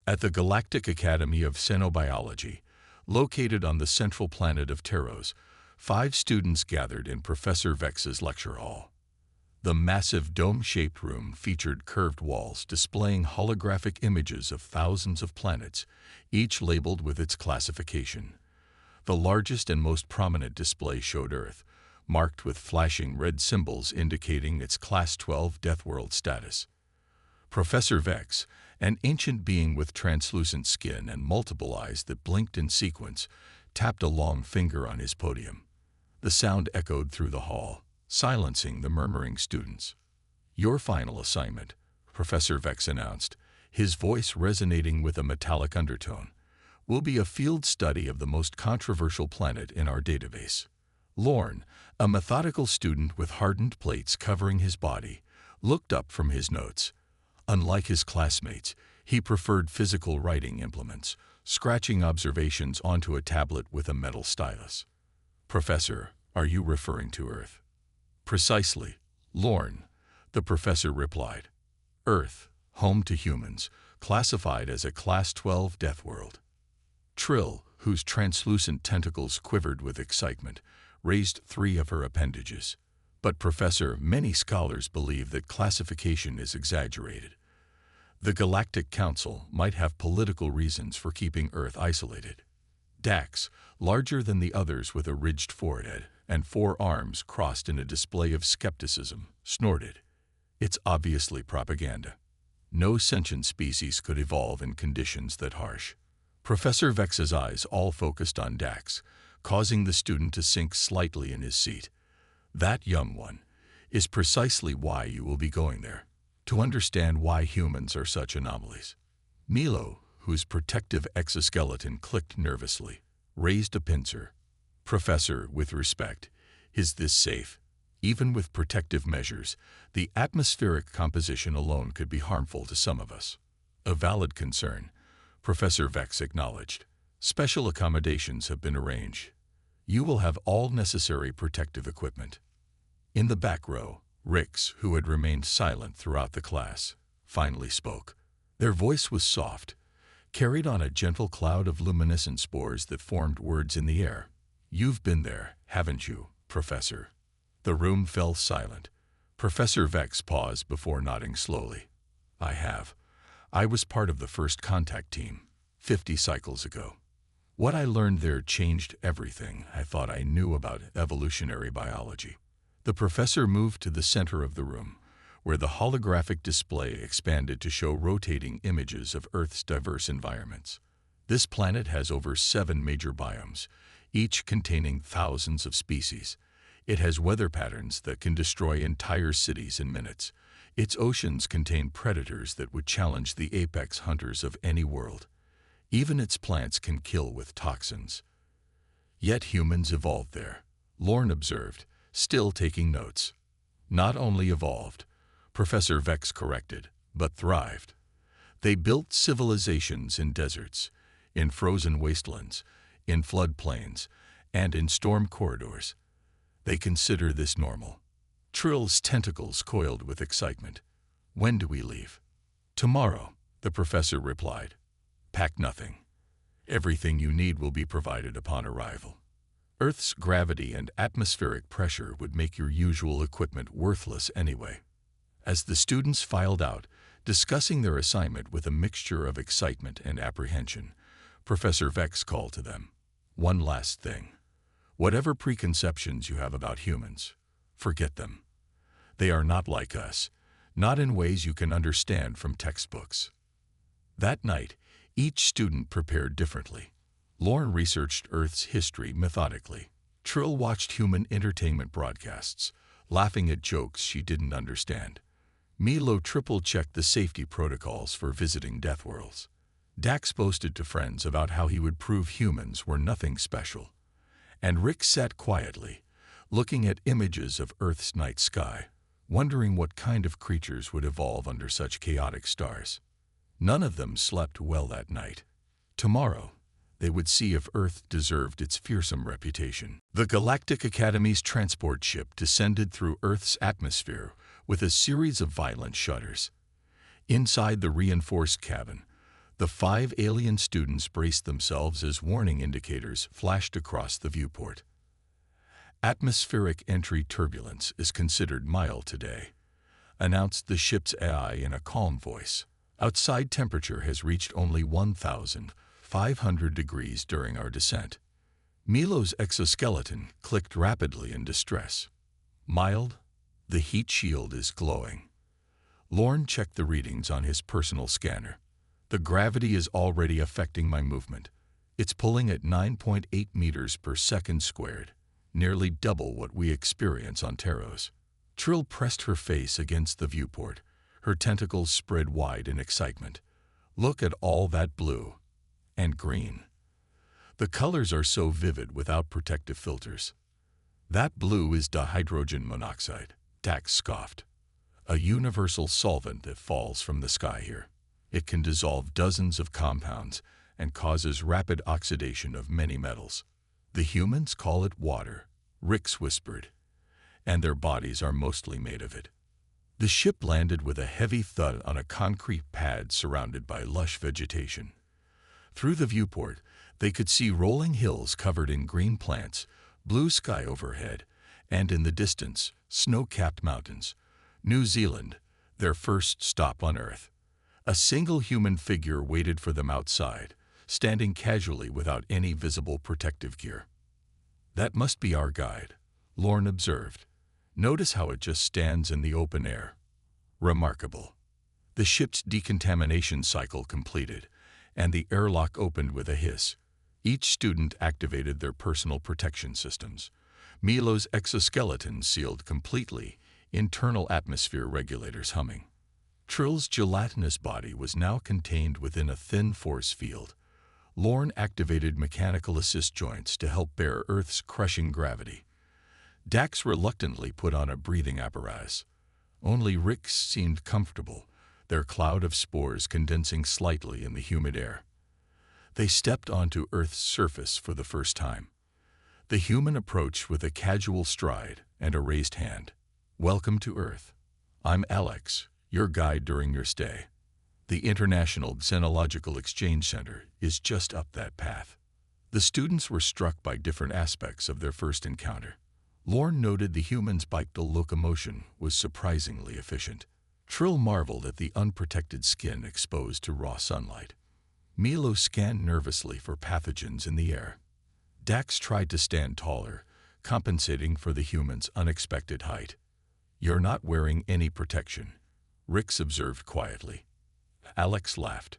At the Galactic Academy of Xenobiology, located on the central planet of Teros, 5 students gathered in Professor Vex's lecture hall. The massive dome-shaped room featured curved walls displaying holographic images of thousands of planets, each labeled with its classification. The largest and most prominent display showed Earth, marked with flashing red symbols indicating its Class 12 Death World status. Professor Vex, an ancient being with translucent skin and multiple eyes that blinked in sequence, tapped a long finger on his podium. The sound echoed through the hall, silencing the murmuring students. "Your final assignment," Professor Vex announced, his voice resonating with a metallic undertone, "will be a field study of the most controversial planet in our database." Lorne, a methodical student with hardened plates covering his body, looked up from his notes. Unlike his classmates, he preferred physical writing implements, scratching observations onto a tablet with a metal stylus. "Professor, are you referring to Earth?" "Precisely, Lorne," the professor replied. "Earth, home to humans, classified as a Class 12 Death World." Trill, whose translucent tentacles quivered with excitement, raised 3 of her appendages. "But Professor, many scholars believe that classification is exaggerated. The Galactic Council might have political reasons for keeping Earth isolated." Dax, larger than the others with a ridged forehead and 4 arms crossed in a display of skepticism, snorted. "It's obviously propaganda. No sentient species could evolve in conditions that harsh." Professor Vex's eyes all focused on Dax, causing the student to sink slightly in his seat. "That young one is precisely why you will be going there, to understand why humans are such anomalies." Milo, whose protective exoskeleton clicked nervously, raised a pincer. "Professor, with respect, is this safe? Even with protective measures, the atmospheric composition alone could be harmful to some of us." "A valid concern," Professor Vex acknowledged. "Special accommodations have been arranged. You will have all necessary protective equipment." In the back row, Rix, who had remained silent throughout the class, finally spoke. Their voice was soft, carried on a gentle cloud of luminescent spores that formed words in the air. "You've been there, haven't you, Professor?" The room fell silent. Professor Vex paused before nodding slowly. "I have. I was part of the first contact team, 50 cycles ago. What I learned there changed everything I thought I knew about evolutionary biology." The professor moved to the center of the room, where the holographic display expanded to show rotating images of Earth's diverse environments. "This planet has over 7 major biomes, each containing thousands of species. It has weather patterns that can destroy entire cities in minutes. Its oceans contain predators that would challenge the apex hunters of any world. Even its plants can kill with toxins. Yet humans evolved there," Lorne observed, still taking notes. "Not only evolved," Professor Vex corrected, "but thrived. They built civilizations in deserts, in frozen wastelands, in floodplains, and in storm corridors. They consider this normal." Trill's tentacles coiled with excitement. "When do we leave?" "Tomorrow," the professor replied. "Pack nothing. Everything you need will be provided upon arrival. Earth's gravity and atmospheric pressure would make your usual equipment worthless anyway." As the students filed out, discussing their assignment with a mixture of excitement and apprehension, Professor Vex called to them. "One last thing. Whatever preconceptions you have about humans, forget them. They are not like us, not in ways you can understand from textbooks." That night, each student prepared differently. Lorne researched Earth's history methodically. Trill watched human entertainment broadcasts, laughing at jokes she didn't understand. Milo triple-checked the safety protocols for visiting death worlds. Dax boasted to friends about how he would prove humans were nothing special. And Rick sat quietly, looking at images of Earth's night sky, wondering what kind of creatures would evolve under such chaotic stars. None of them slept well that night. Tomorrow, they would see if Earth deserved its fearsome reputation. The Galactic Academy's transport ship descended through Earth's atmosphere with a series of violent shudders. Inside the reinforced cabin, The 5 alien students braced themselves as warning indicators flashed across the viewport. Atmospheric entry turbulence is considered mild today, announced the ship's AI in a calm voice. Outside temperature has reached only 1,500 degrees during our descent. Milo's exoskeleton clicked rapidly in distress. Mild, the heat shield is glowing. Lorne checked the readings on his personal scanner. The gravity is already affecting my movement. It's pulling at 9.8 meters per second squared, nearly double what we experience on Taros. Trill pressed her face against the viewport, her tentacles spread wide in excitement. Look at all that blue and green. The colors are so vivid without protective filters. That blue is dihydrogen monoxide, Dax scoffed. A universal solvent that falls from the sky here. It can dissolve dozens of compounds and causes rapid oxidation of many metals. The humans call it water, Rix whispered, and their bodies are mostly made of it. The ship landed with a heavy thud on a concrete pad surrounded by lush vegetation. Through the viewport, they could see rolling hills covered in green plants, blue sky overhead, and in the distance, snow-capped mountains. New Zealand, their first stop on Earth. A single human figure waited for them outside, standing casually without any visible protective gear. That must be our guide, Lorne observed. Notice how it just stands in the open air. Remarkable. The ship's decontamination cycle completed, and the airlock opened with a hiss. Each student activated their personal protection systems. Milo's exoskeleton sealed completely, internal atmosphere regulators humming. Trill's gelatinous body was now contained within a thin force field. Lorne activated mechanical assist joints to help bear Earth's crushing gravity. Dax reluctantly put on a breathing apparatus. Only Rix seemed comfortable, their cloud of spores condensing slightly in the humid air. They stepped onto Earth's surface for the first time. The human approached with a casual stride and a raised hand. Welcome to Earth. I'm Alex, your guide during your stay. The International Xenological Exchange Center is just up that path. The students were struck by different aspects of their first encounter. Lorne noted the human's bipedal locomotion was surprisingly efficient. Trill marveled at the unprotected skin exposed to raw sunlight. Milo scanned nervously for pathogens in the air. Dax tried to stand taller, compensating for the human's unexpected height. You're not wearing any protection, Rix observed quietly. Alex laughed.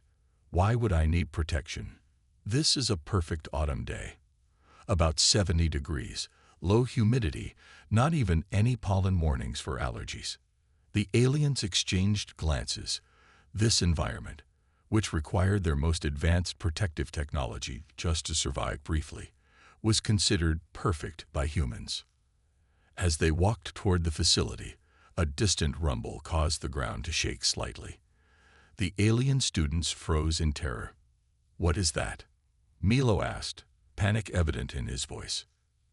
Why would I need protection? This is a perfect autumn day. About 70 degrees, low humidity, not even any pollen warnings for allergies. The aliens exchanged glances. This environment, which required their most advanced protective technology just to survive briefly, was considered perfect by humans. As they walked toward the facility, a distant rumble caused the ground to shake slightly. The alien students froze in terror. What is that? Milo asked, panic evident in his voice.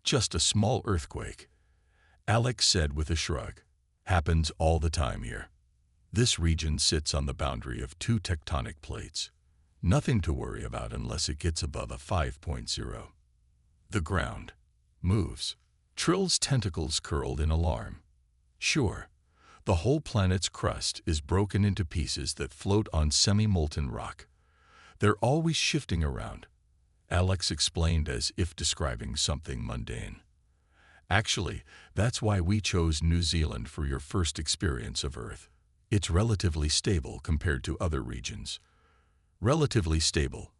Just a small earthquake, Alex said with a shrug. Happens all the time here. This region sits on the boundary of 2 tectonic plates. Nothing to worry about unless it gets above a 5.0. The ground moves. Trill's tentacles curled in alarm. Sure, the whole planet's crust is broken into pieces that float on semi-molten rock. They're always shifting around, Alex explained as if describing something mundane. Actually, that's why we chose New Zealand for your first experience of Earth. It's relatively stable compared to other regions. Relatively stable,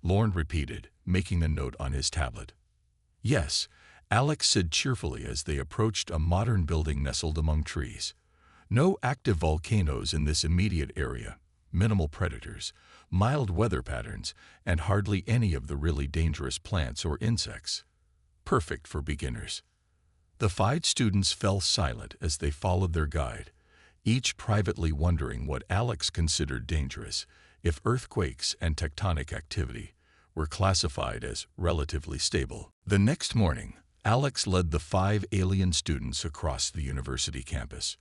Lorne repeated, making a note on his tablet. Yes, Alex said cheerfully as they approached a modern building nestled among trees. No active volcanoes in this immediate area, minimal predators, mild weather patterns, and hardly any of the really dangerous plants or insects. Perfect for beginners. The 5 students fell silent as they followed their guide, each privately wondering what Alex considered dangerous if earthquakes and tectonic activity were classified as relatively stable. The next morning, Alex led the 5 alien students across the university campus.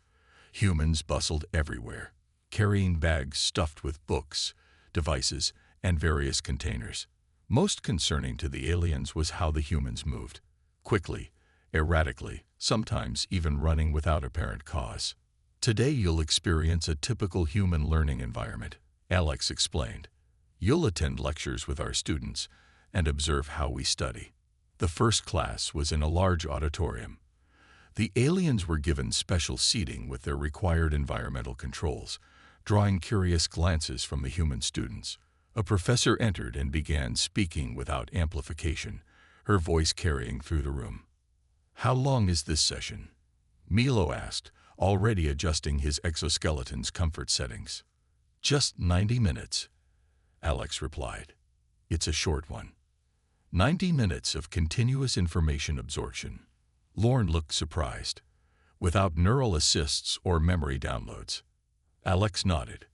Humans bustled everywhere, carrying bags stuffed with books, devices, and various containers. Most concerning to the aliens was how the humans moved. Quickly, erratically, sometimes even running without apparent cause. Today you'll experience a typical human learning environment, Alex explained. You'll attend lectures with our students and observe how we study. The first class was in a large auditorium. The aliens were given special seating with their required environmental controls, drawing curious glances from the human students. A professor entered and began speaking without amplification, her voice carrying through the room. "How long is this session?" Milo asked, already adjusting his exoskeleton's comfort settings. "Just 90 minutes," Alex replied. "It's a short one." 90 minutes of continuous information absorption. Lorne looked surprised. Without neural assists or memory downloads. Alex nodded.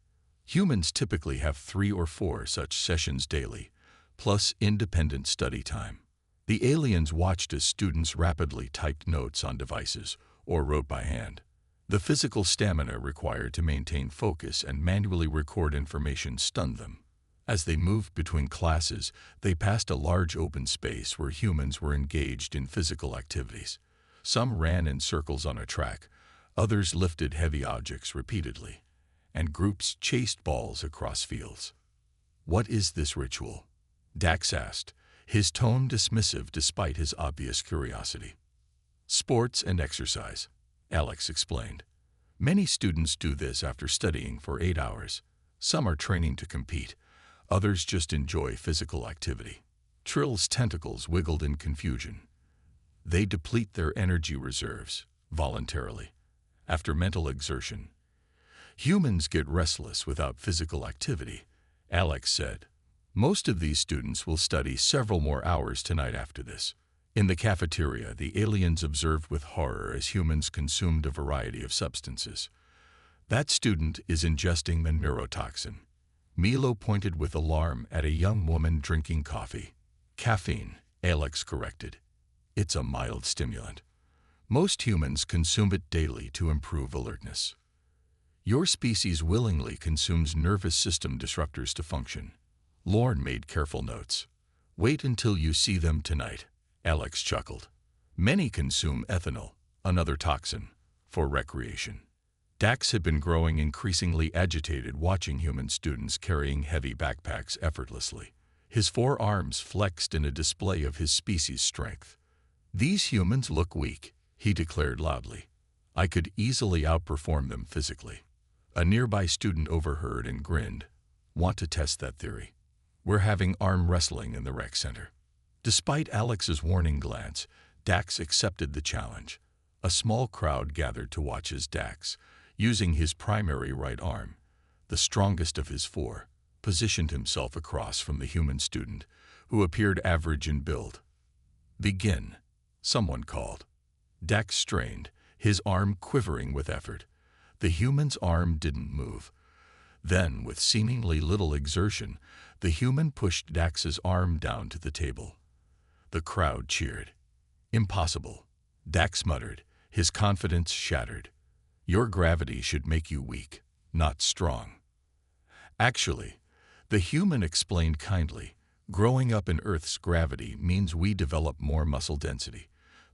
Humans typically have 3 or 4 such sessions daily, plus independent study time. The aliens watched as students rapidly typed notes on devices or wrote by hand. The physical stamina required to maintain focus and manually record information stunned them. As they moved between classes, they passed a large open space where humans were engaged in physical activities. Some ran in circles on a track, others lifted heavy objects repeatedly, and groups chased balls across fields. "What is this ritual?" Dax asked, his tone dismissive despite his obvious curiosity. "Sports and exercise," Alex explained. "Many students do this after studying for 8 hours. Some are training to compete, others just enjoy physical activity." Trill's tentacles wiggled in confusion. They deplete their energy reserves, voluntarily, after mental exertion. "Humans get restless without physical activity," Alex said. "Most of these students will study several more hours tonight after this." In the cafeteria, the aliens observed with horror as humans consumed a variety of substances. "That student is ingesting the neurotoxin." Milo pointed with alarm at a young woman drinking coffee. "Caffeine," Alex corrected. "It's a mild stimulant. Most humans consume it daily to improve alertness. Your species willingly consumes nervous system disruptors to function." Lorne made careful notes. "Wait until you see them tonight," Alex chuckled. "Many consume ethanol, another toxin, for recreation." Dax had been growing increasingly agitated watching human students carrying heavy backpacks effortlessly. His 4 arms flexed in a display of his species' strength. "These humans look weak," he declared loudly. "I could easily outperform them physically." A nearby student overheard and grinned. "Want to test that theory? We're having arm wrestling in the rec center." Despite Alex's warning glance, Dax accepted the challenge. A small crowd gathered to watch as Dax, using his primary right arm, the strongest of his 4, positioned himself across from the human student, who appeared average in build. "Begin," someone called. Dax strained, his arm quivering with effort. The human's arm didn't move. Then, with seemingly little exertion, the human pushed Dax's arm down to the table. The crowd cheered. "Impossible," Dax muttered, his confidence shattered. "Your gravity should make you weak, not strong." "Actually," the human explained kindly, "growing up in Earth's gravity means we develop more muscle density.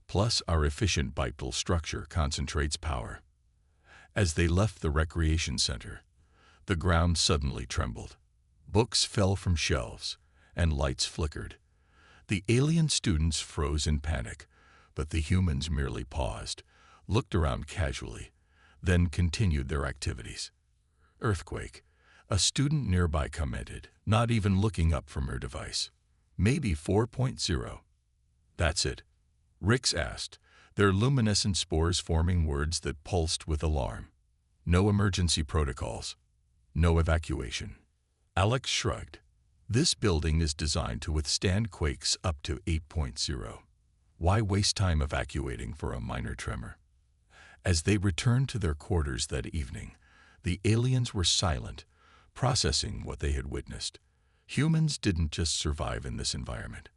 Plus, our efficient bipedal structure concentrates power." As they left the recreation center, the ground suddenly trembled. Books fell from shelves, and lights flickered. The alien students froze in panic, but the humans merely paused, looked around casually, then continued their activities. "Earthquake," a student nearby commented, not even looking up from her device. "Maybe 4.0. "That's it?" Rix asked, their luminescent spores forming words that pulsed with alarm. "No emergency protocols. No evacuation." Alex shrugged. "This building is designed to withstand quakes up to 8.0. Why waste time evacuating for a minor tremor?" As they returned to their quarters that evening, the aliens were silent, processing what they had witnessed. Humans didn't just survive in this environment.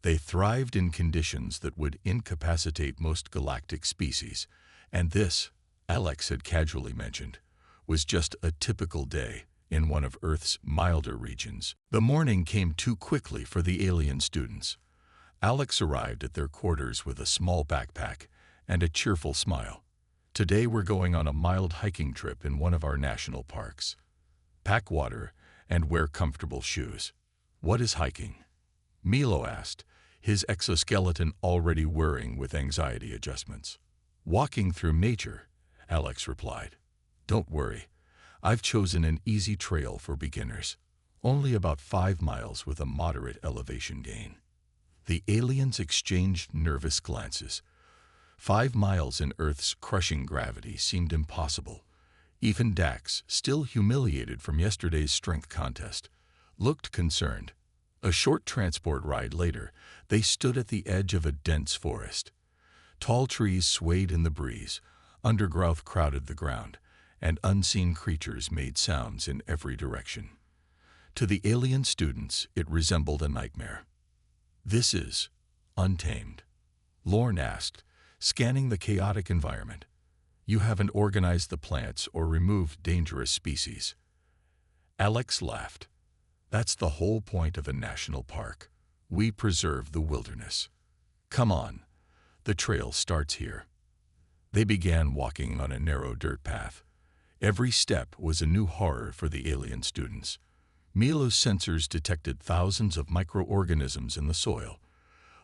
They thrived in conditions that would incapacitate most galactic species, and this, Alex had casually mentioned, was just a typical day in one of Earth's milder regions. The morning came too quickly for the alien students. Alex arrived at their quarters with a small backpack and a cheerful smile. Today we're going on a mild hiking trip in one of our national parks. Pack water and wear comfortable shoes. What is hiking? Milo asked, his exoskeleton already whirring with anxiety adjustments. Walking through nature, Alex replied. Don't worry, I've chosen an easy trail for beginners, only about 5 miles with a moderate elevation gain. The aliens exchanged nervous glances. 5 miles in Earth's crushing gravity seemed impossible. Even Dax, still humiliated from yesterday's strength contest, looked concerned. A short transport ride later, they stood at the edge of a dense forest. Tall trees swayed in the breeze, undergrowth crowded the ground, and unseen creatures made sounds in every direction. To the alien students, it resembled a nightmare. This is untamed, Lorne asked, scanning the chaotic environment. You haven't organized the plants or removed dangerous species. Alex laughed. That's the whole point of a national park. We preserve the wilderness. Come on, the trail starts here. They began walking on a narrow dirt path. Every step was a new horror for the alien students. Milo's sensors detected thousands of microorganisms in the soil.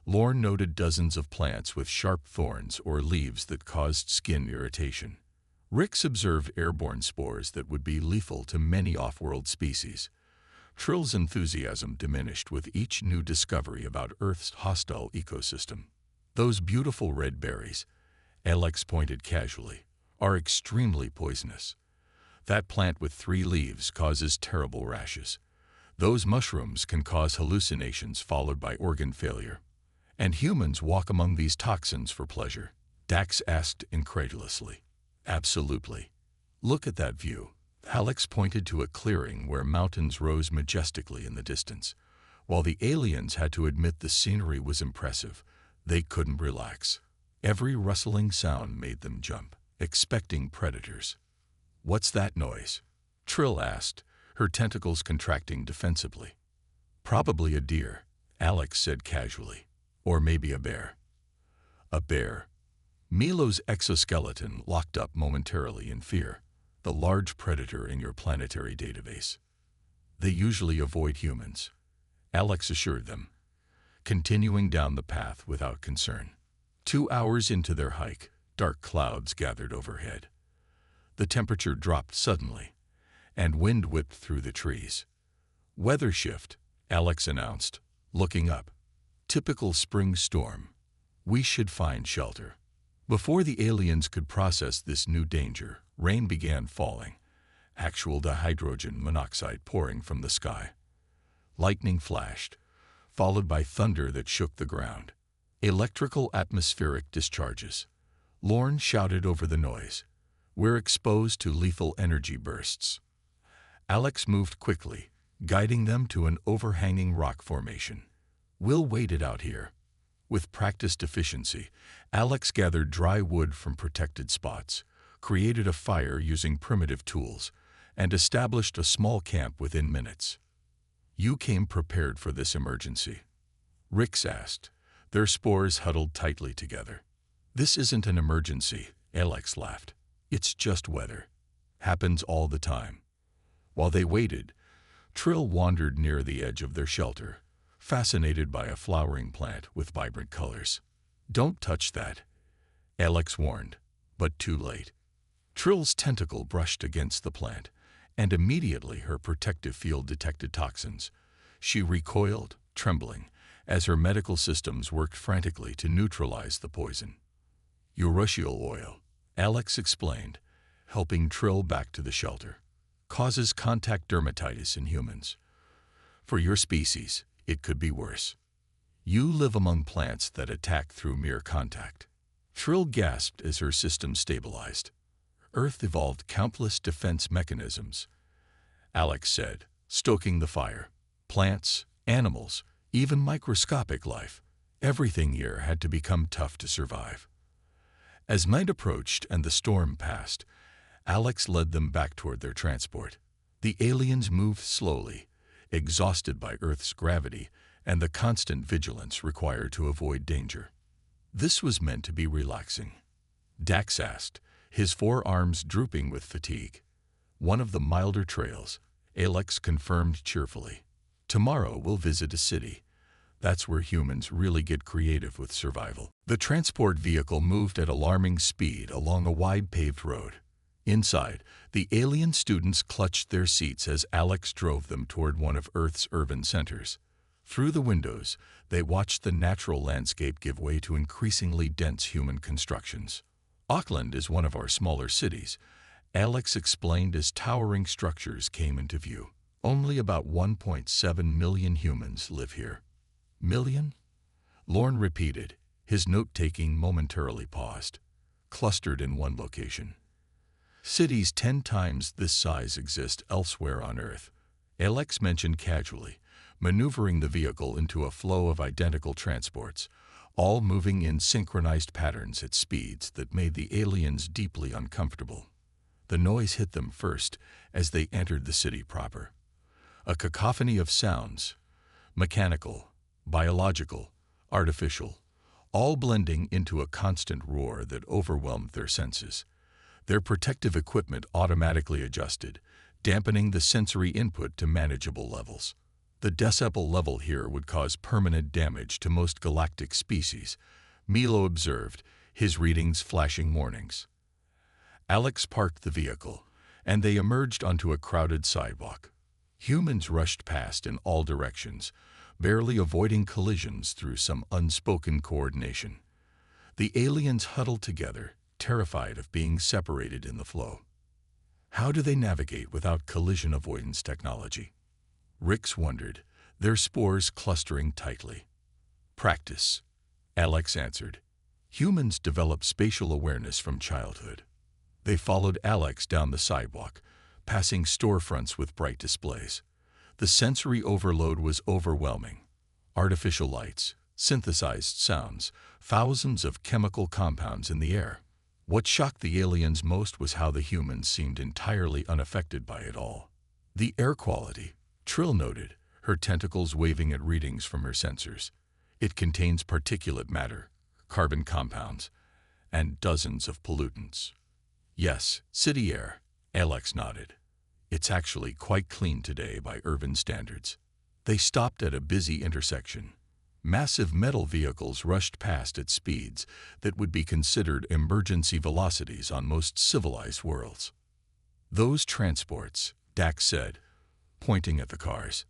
Lorne noted dozens of plants with sharp thorns or leaves that caused skin irritation. Rix observed airborne spores that would be lethal to many off-world species. Trill's enthusiasm diminished with each new discovery about Earth's hostile ecosystem. Those beautiful red berries, Alex pointed casually, are extremely poisonous. That plant with 3 leaves causes terrible rashes. Those mushrooms can cause hallucinations followed by organ failure. And humans walk among these toxins for pleasure? Dax asked incredulously. Absolutely. Look at that view. Alex pointed to a clearing where mountains rose majestically in the distance. While the aliens had to admit the scenery was impressive, they couldn't relax. Every rustling sound made them jump, expecting predators. What's that noise? Trill asked, her tentacles contracting defensively. Probably a deer, Alex said casually. Or maybe a bear. A bear. Milo's exoskeleton locked up momentarily in fear. The large predator in your planetary database. They usually avoid humans, Alex assured them, continuing down the path without concern. 2 hours into their hike, dark clouds gathered overhead. The temperature dropped suddenly, and wind whipped through the trees. Weather shift, Alex announced, looking up. Typical spring storm. We should find shelter. Before the aliens could process this new danger, rain began falling, actual dihydrogen monoxide pouring from the sky. Lightning flashed, followed by thunder that shook the ground. Electrical atmospheric discharges. Lorne shouted over the noise. We're exposed to lethal energy bursts. Alex moved quickly, guiding them to an overhanging rock formation. We'll wait it out here. With practiced efficiency, Alex gathered dry wood from protected spots, created a fire using primitive tools, and established a small camp within minutes. You came prepared for this emergency? Rix asked, their spores huddled tightly together. This isn't an emergency, Alex laughed. It's just weather. Happens all the time. While they waited, Trill wandered near the edge of their shelter, fascinated by a flowering plant with vibrant colors. Don't touch that, Alex warned, but too late. Trill's tentacle brushed against the plant, and immediately her protective field detected toxins. She recoiled, trembling, as her medical systems worked frantically to neutralize the poison. Urushiol oil, Alex explained, helping Trill back to the shelter. Causes contact dermatitis in humans. For your species, it could be worse. You live among plants that attack through mere contact. Trill gasped as her system stabilized. Earth evolved countless defense mechanisms, Alex said, stoking the fire. Plants, animals, even microscopic life. Everything here had to become tough to survive. As night approached and the storm passed, Alex led them back toward their transport. The aliens moved slowly, exhausted by Earth's gravity and the constant vigilance required to avoid danger. This was meant to be relaxing. Dax asked, his forearms drooping with fatigue. One of the milder trails, Alex confirmed cheerfully. Tomorrow we'll visit a city. That's where humans really get creative with survival. The transport vehicle moved at alarming speed along a wide paved road. Inside, the alien students clutched their seats as Alex drove them toward one of Earth's urban centers. Through the windows, they watched the natural landscape give way to increasingly dense human constructions. Auckland is one of our smaller cities, Alex explained as towering structures came into view. Only about 1.7 million humans live here. Million? Lorne repeated, his note-taking momentarily paused, clustered in one location. Cities 10 times this size exist elsewhere on Earth, Alex mentioned casually, maneuvering the vehicle into a flow of identical transports, all moving in synchronized patterns at speeds that made the aliens deeply uncomfortable. The noise hit them first as they entered the city proper. A cacophony of sounds, mechanical, biological, artificial, all blending into a constant roar that overwhelmed their senses. Their protective equipment automatically adjusted, dampening the sensory input to manageable levels. The decibel level here would cause permanent damage to most galactic species, Milo observed, his readings flashing warnings. Alex parked the vehicle, and they emerged onto a crowded sidewalk. Humans rushed past in all directions, barely avoiding collisions through some unspoken coordination. The aliens huddled together, terrified of being separated in the flow. How do they navigate without collision avoidance technology? Rix wondered, their spores clustering tightly. Practice, Alex answered. Humans develop spatial awareness from childhood. They followed Alex down the sidewalk, passing storefronts with bright displays. The sensory overload was overwhelming. Artificial lights, synthesized sounds, thousands of chemical compounds in the air. What shocked the aliens most was how the humans seemed entirely unaffected by it all. The air quality, Trill noted, her tentacles waving at readings from her sensors. It contains particulate matter, carbon compounds, and dozens of pollutants. Yes, city air, Alex nodded. It's actually quite clean today by urban standards. They stopped at a busy intersection. Massive metal vehicles rushed past at speeds that would be considered emergency velocities on most civilized worlds. Those transports, Dax said, pointing at the cars.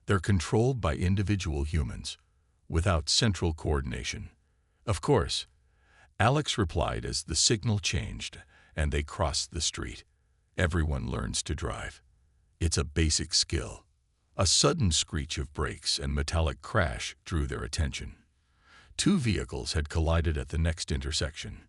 They're controlled by individual humans, without central coordination. Of course, Alex replied as the signal changed and they crossed the street. Everyone learns to drive. It's a basic skill. A sudden screech of brakes and metallic crash drew their attention. Two vehicles had collided at the next intersection.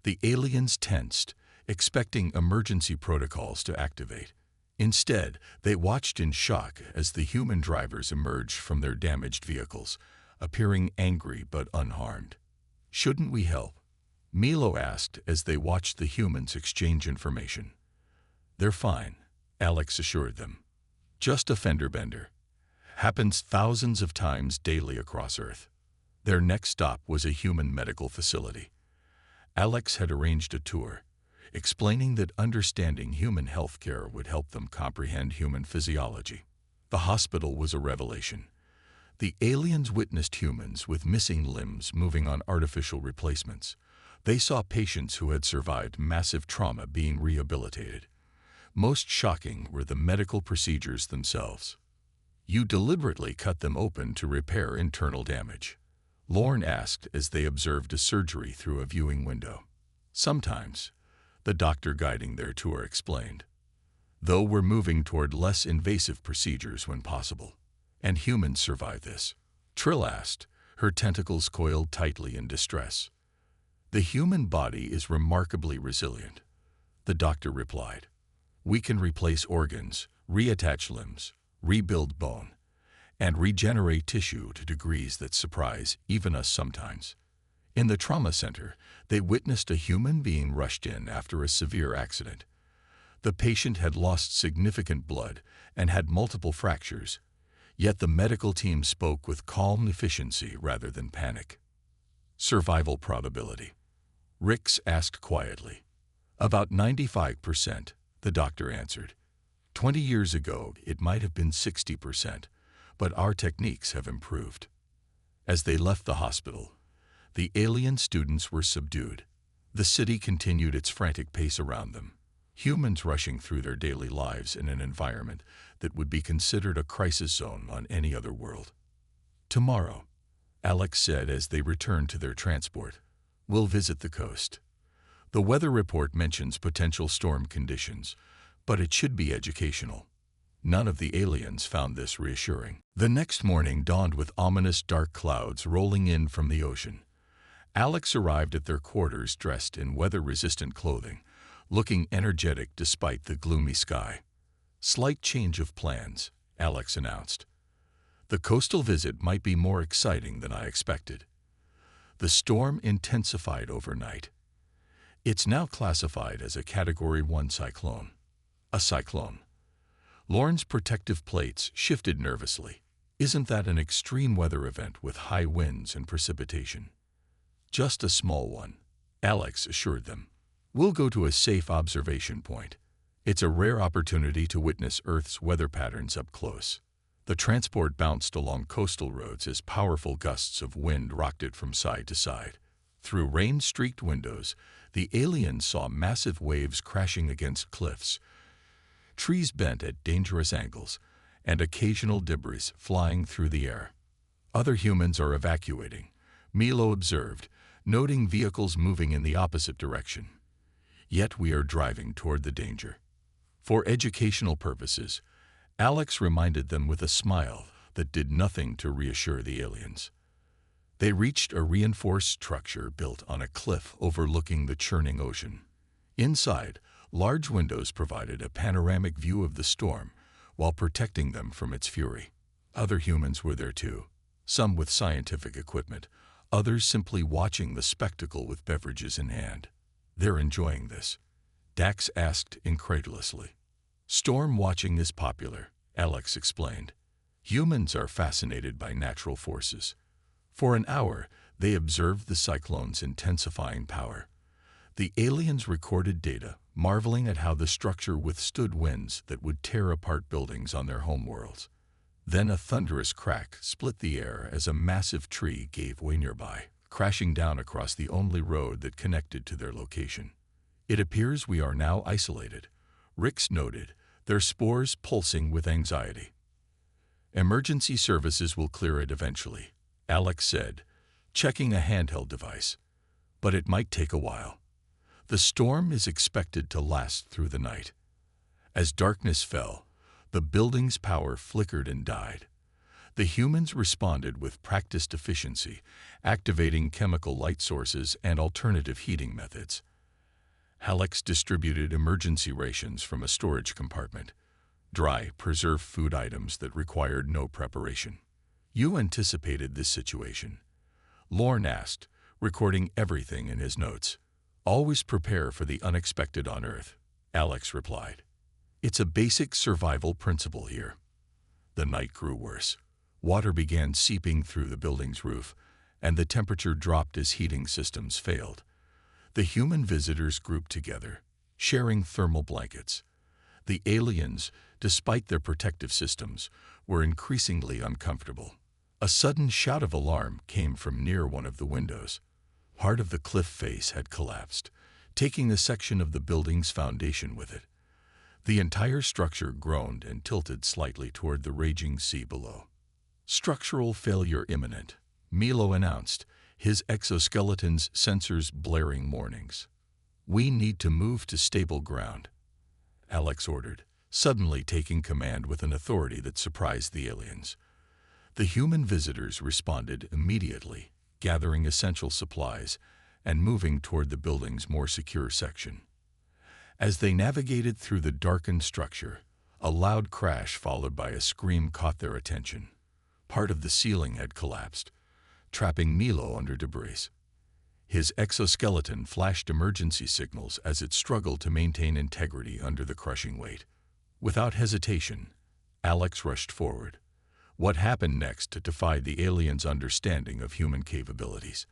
The aliens tensed, expecting emergency protocols to activate. Instead, they watched in shock as the human drivers emerged from their damaged vehicles, appearing angry but unharmed. Shouldn't we help? Milo asked as they watched the humans exchange information. They're fine, Alex assured them. Just a fender bender. Happens thousands of times daily across Earth. Their next stop was a human medical facility. Alex had arranged a tour, explaining that understanding human health care would help them comprehend human physiology. The hospital was a revelation. The aliens witnessed humans with missing limbs moving on artificial replacements. They saw patients who had survived massive trauma being rehabilitated. Most shocking were the medical procedures themselves. You deliberately cut them open to repair internal damage, Lorne asked as they observed a surgery through a viewing window. Sometimes, the doctor guiding their tour explained. Though we're moving toward less invasive procedures when possible. And humans survive this? Trill asked, her tentacles coiled tightly in distress. The human body is remarkably resilient, the doctor replied. We can replace organs, reattach limbs, rebuild bone, and regenerate tissue to degrees that surprise even us sometimes. In the trauma center, they witnessed a human being rushed in after a severe accident. The patient had lost significant blood and had multiple fractures, yet the medical team spoke with calm efficiency rather than panic. Survival probability. Rix asked quietly. About 95%, the doctor answered. 20 years ago, it might have been 60%, but our techniques have improved. As they left the hospital, the alien students were subdued. The city continued its frantic pace around them, humans rushing through their daily lives in an environment that would be considered a crisis zone on any other world. Tomorrow, Alex said as they returned to their transport, we'll visit the coast. The weather report mentions potential storm conditions, but it should be educational. None of the aliens found this reassuring. The next morning dawned with ominous dark clouds rolling in from the ocean. Alex arrived at their quarters dressed in weather-resistant clothing, looking energetic despite the gloomy sky. Slight change of plans, Alex announced. The coastal visit might be more exciting than I expected. The storm intensified overnight. It's now classified as a Category 1 cyclone. A cyclone. Lorne's protective plates shifted nervously. Isn't that an extreme weather event with high winds and precipitation? Just a small one, Alex assured them. We'll go to a safe observation point. It's a rare opportunity to witness Earth's weather patterns up close. The transport bounced along coastal roads as powerful gusts of wind rocked it from side to side. Through rain-streaked windows, the aliens saw massive waves crashing against cliffs, trees bent at dangerous angles, and occasional debris flying through the air. Other humans are evacuating, Milo observed, noting vehicles moving in the opposite direction. Yet we are driving toward the danger. For educational purposes, Alex reminded them with a smile that did nothing to reassure the aliens. They reached a reinforced structure built on a cliff overlooking the churning ocean. Inside, large windows provided a panoramic view of the storm while protecting them from its fury. Other humans were there too, some with scientific equipment, others simply watching the spectacle with beverages in hand. They're enjoying this, Dax asked incredulously. Storm watching is popular, Alex explained. Humans are fascinated by natural forces. For an hour, they observed the cyclone's intensifying power. The aliens recorded data, marveling at how the structure withstood winds that would tear apart buildings on their homeworlds. Then a thunderous crack split the air as a massive tree gave way nearby, crashing down across the only road that connected to their location. It appears we are now isolated, Rix noted, their spores pulsing with anxiety. Emergency services will clear it eventually, Alex said, checking a handheld device. But it might take a while. The storm is expected to last through the night. As darkness fell, the building's power flickered and died. The humans responded with practiced efficiency, activating chemical light sources and alternative heating methods. Alex distributed emergency rations from a storage compartment, dry, preserved food items that required no preparation. You anticipated this situation? Lorne asked, recording everything in his notes. Always prepare for the unexpected on Earth, Alex replied. It's a basic survival principle here. The night grew worse. Water began seeping through the building's roof, and the temperature dropped as heating systems failed. The human visitors grouped together, sharing thermal blankets. The aliens, despite their protective systems, were increasingly uncomfortable. A sudden shout of alarm came from near one of the windows. Part of the cliff face had collapsed, taking a section of the building's foundation with it. The entire structure groaned and tilted slightly toward the raging sea below. Structural failure imminent, Milo announced, his exoskeleton's sensors blaring warnings. We need to move to stable ground, Alex ordered, suddenly taking command with an authority that surprised the aliens. The human visitors responded immediately, gathering essential supplies and moving toward the building's more secure section. As they navigated through the darkened structure, a loud crash followed by a scream caught their attention. Part of the ceiling had collapsed, trapping Milo under debris. His exoskeleton flashed emergency signals as it struggled to maintain integrity under the crushing weight. Without hesitation, Alex rushed forward. What happened next defied the alien's understanding of human capabilities.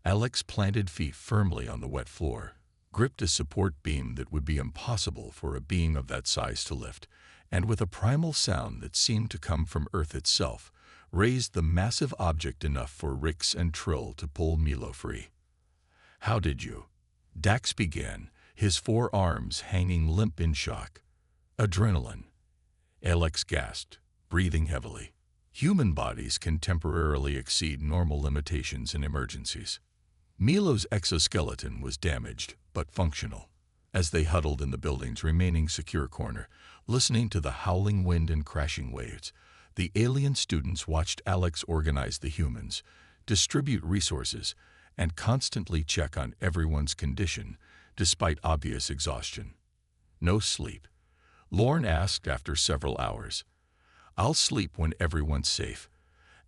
Alex planted feet firmly on the wet floor, gripped a support beam that would be impossible for a being of that size to lift, and with a primal sound that seemed to come from Earth itself, raised the massive object enough for Rix and Trill to pull Milo free. "How did you?" Dax began, his forearms hanging limp in shock. "Adrenaline," Alex gasped, breathing heavily. Human bodies can temporarily exceed normal limitations in emergencies. Milo's exoskeleton was damaged, but functional. As they huddled in the building's remaining secure corner, listening to the howling wind and crashing waves, the alien students watched Alex organize the humans, distribute resources, and constantly check on everyone's condition, despite obvious exhaustion. "No sleep?" Lorne asked after several hours. "I'll sleep when everyone's safe,"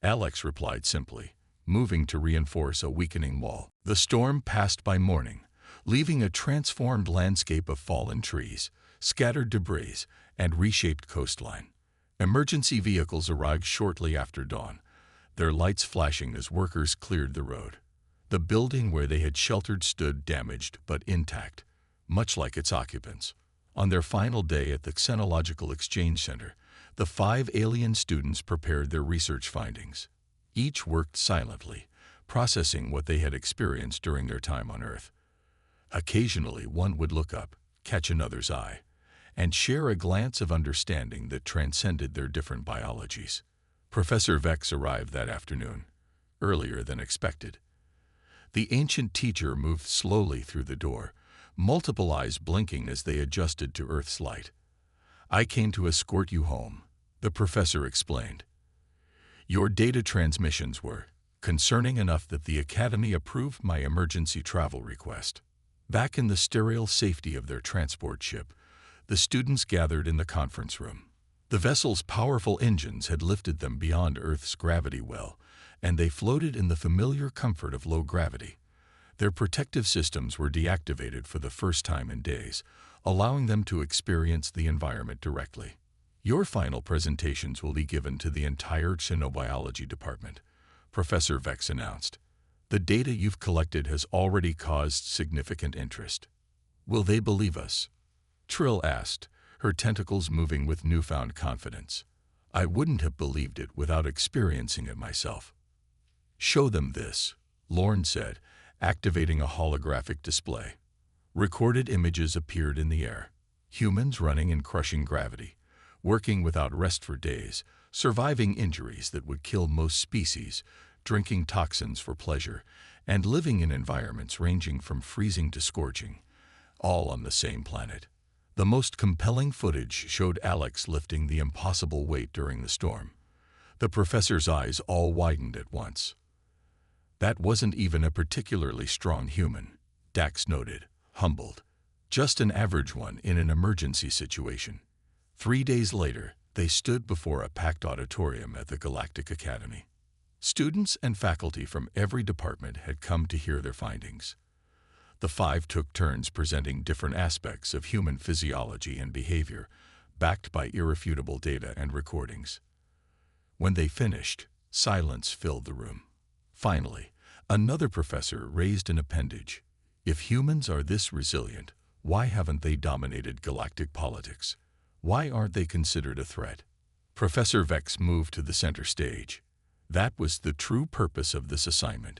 Alex replied simply, moving to reinforce a weakening wall. The storm passed by morning, leaving a transformed landscape of fallen trees, scattered debris, and reshaped coastline. Emergency vehicles arrived shortly after dawn, their lights flashing as workers cleared the road. The building where they had sheltered stood damaged but intact, much like its occupants. On their final day at the Xenological Exchange Center, the 5 alien students prepared their research findings. Each worked silently, processing what they had experienced during their time on Earth. Occasionally, one would look up, catch another's eye, and share a glance of understanding that transcended their different biologies. Professor Vex arrived that afternoon, earlier than expected. The ancient teacher moved slowly through the door, multiple eyes blinking as they adjusted to Earth's light. "I came to escort you home," the professor explained. "Your data transmissions were concerning enough that the Academy approved my emergency travel request." Back in the sterile safety of their transport ship, the students gathered in the conference room. The vessel's powerful engines had lifted them beyond Earth's gravity well, and they floated in the familiar comfort of low gravity. Their protective systems were deactivated for the first time in days, allowing them to experience the environment directly. "Your final presentations will be given to the entire xenobiology department," Professor Vex announced. "The data you've collected has already caused significant interest." "Will they believe us?" Trill asked, her tentacles moving with newfound confidence. "I wouldn't have believed it without experiencing it myself." "Show them this," Lorne said, activating a holographic display. Recorded images appeared in the air. Humans running in crushing gravity, working without rest for days, surviving injuries that would kill most species, drinking toxins for pleasure, and living in environments ranging from freezing to scorching, all on the same planet. The most compelling footage showed Alex lifting the impossible weight during the storm. The professor's eyes all widened at once. "That wasn't even a particularly strong human," Dax noted, humbled. "Just an average one in an emergency situation." 3 days later, they stood before a packed auditorium at the Galactic Academy. Students and faculty from every department had come to hear their findings. The 5 took turns presenting different aspects of human physiology and behavior, backed by irrefutable data and recordings. When they finished, silence filled the room. Finally, another professor raised an appendage. "If humans are this resilient, why haven't they dominated galactic politics? Why aren't they considered a threat?" Professor Vex moved to the center stage. That was the true purpose of this assignment.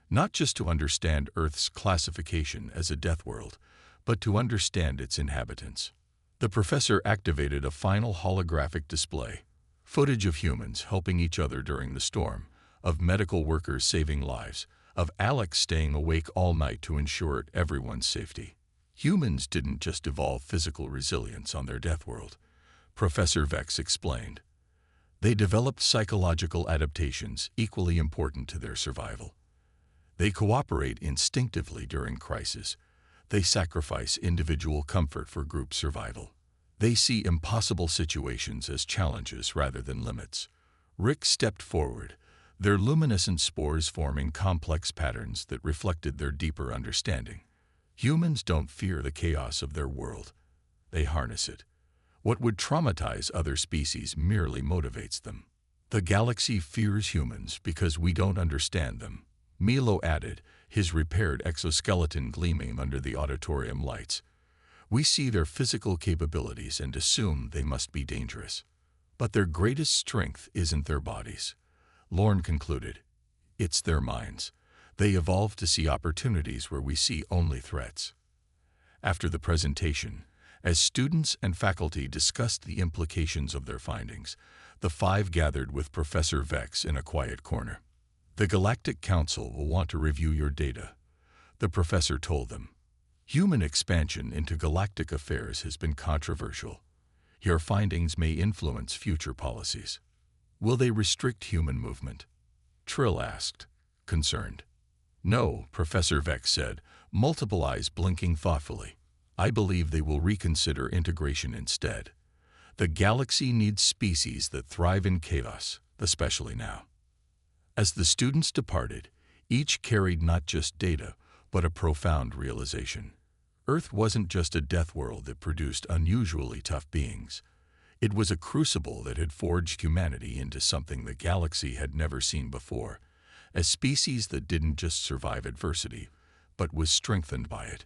Not just to understand Earth's classification as a death world, but to understand its inhabitants. The professor activated a final holographic display, footage of humans helping each other during the storm, of medical workers saving lives, of Alex staying awake all night to ensure everyone's safety. Humans didn't just evolve physical resilience on their death world, Professor Vex explained. They developed psychological adaptations equally important to their survival. They cooperate instinctively during crisis. They sacrifice individual comfort for group survival. They see impossible situations as challenges rather than limits. Rick stepped forward, their luminescent spores forming complex patterns that reflected their deeper understanding. Humans don't fear the chaos of their world. They harness it. What would traumatize other species merely motivates them. The galaxy fears humans because we don't understand them, Milo added, his repaired exoskeleton gleaming under the auditorium lights. We see their physical capabilities and assume they must be dangerous. But their greatest strength isn't their bodies, Lorne concluded. It's their minds. They evolved to see opportunities where we see only threats. After the presentation, as students and faculty discussed the implications of their findings, the five gathered with Professor Vex in a quiet corner. The Galactic Council will want to review your data, the professor told them. Human expansion into galactic affairs has been controversial. Your findings may influence future policies. Will they restrict human movement? Trill asked, concerned. No, Professor Vex said, multiple eyes blinking thoughtfully. I believe they will reconsider integration instead. The galaxy needs species that thrive in chaos, especially now. As the students departed, each carried not just data, but a profound realization. Earth wasn't just a death world that produced unusually tough beings. It was a crucible that had forged humanity into something the galaxy had never seen before, a species that didn't just survive adversity, but was strengthened by it.